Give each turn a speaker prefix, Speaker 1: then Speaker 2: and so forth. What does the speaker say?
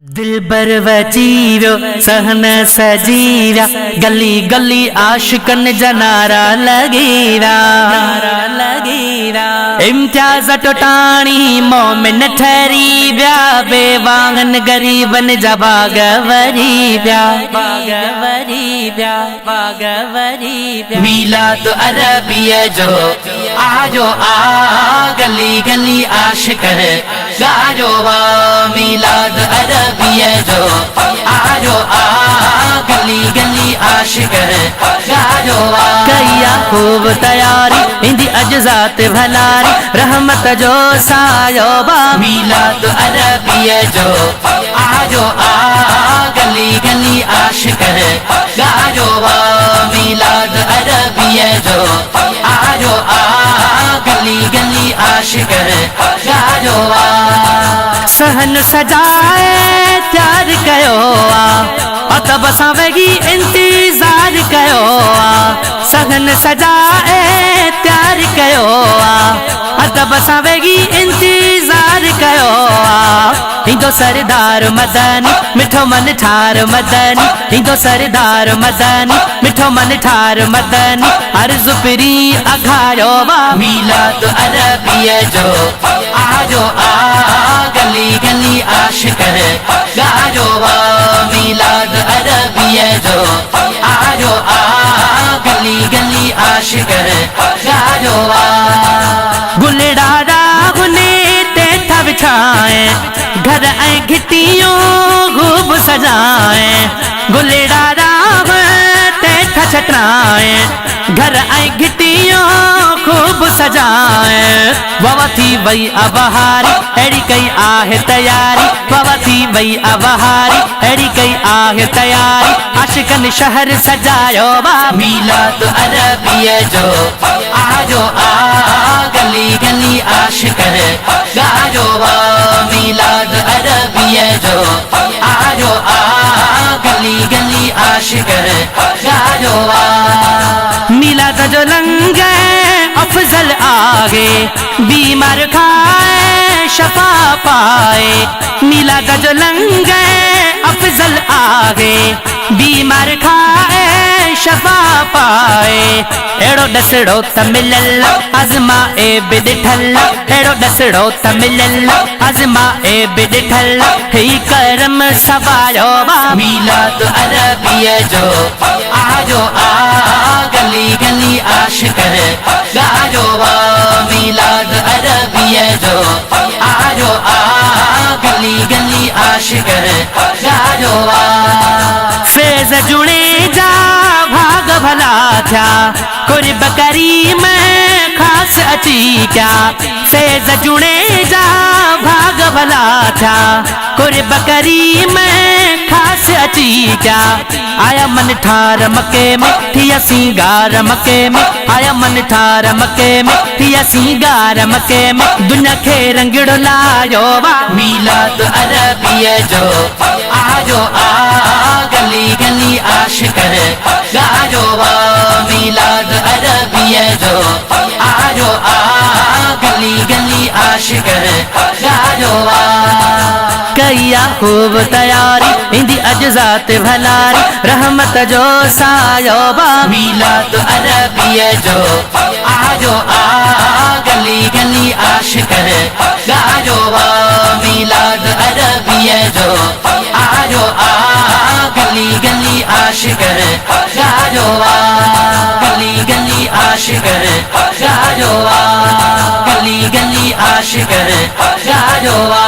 Speaker 1: दिलबर वजीरो सहन सजीरा गली गली आशिकन जनारा लगीरा इम्तियाज टोटानी मोमिन ठहरी व्या बेवांगन गरीबन जा बागवरी व्या मीलाद अरबी जो आयो आ गली गली आशिक गायो वा मीलाद अरबी जो आयो आ गली गली आशिक गायो वा कया खूब तैयारी इंदी अजजात भलारी रहमत जो सायो बा मीलाद अरबी जो आयो आ गली गली आशिक गायो वा मीलाद अरबी जो आयो आ गली गली आशिक गायो वा सहन सजाए त्यार कयो अतब सां वेगी इंतजार कयो सहन सजाए त्यार कयो अतब सां वेगी इंतजार कयो इंदो सरदार मदनी मिठो मन ठार मदनी इंदो सरदार मदनी मिठो मन ठार मदनी अर्ज पिरी अघायो वा मीलाद अरबी जो आयो आ गली गली आशिक गायो वा मीलाद अरबी जो आयो आ गली गली आशिक गायो वा गुलड़ारा गुने ते था बिछाए घर ऐं घिटियों खूब सजाए गुलड़ारा ते था छटराए घर ऐं घिटियों खूब सजाए ववा थी वई अबहारी अड़ी कई आहे तैयारी ववा थी वई अबहारी अड़ी कई आहे तैयारी आशिकन शहर सजायो बा मीलाद अरबी जो आयो आ गली गली आशिक गायो वा मीलाद अरबी जो आयो आ गली गली आशिक गायो वा मीलाद जो लंगे अफजल आगे बीमार खाए शफा पाए मीलाद जो लंगे अफजल आगे बीमार खाए शफा पाए एड़ो डसड़ो त मिलल अज़मा ए बिदिठल एड़ो डसड़ो त मिलल अज़मा ए बिदिठल ही करम सवायो वा मीलाद अरबी जो आयो आ गली गली आशिक गायो वा मीलाद अरबी जो आयो आ गली गली आशिक गायो वा फेज़ जुड़े जा भाग भला था कुर्ब करीम खास अची क्या फेज़ जुड़े जा भाग भला था कुर्ब करीम खास अची क्या आया मन ठार मके में थिया सिंगार मके में आया मन ठार मके में थिया सिंगार मके में दुनिया खे रंगड़ो लायो वा मीलाद अरबी जो आयो आ गली गली आशिक गायो वा मीलाद अरबी जो आयो आ गली गली आशिक गायो वा कया खूब तैयारी इंदी अजजात भलारी रहमत जो सायो बा मीलाद अरबी जो आयो आ गली गली आशिक गायो वा मीलाद अरबी जो आयो आ गली गली आशिक गायो वा गली गली आशिक गायो वा गली गली आशिक गायो वा।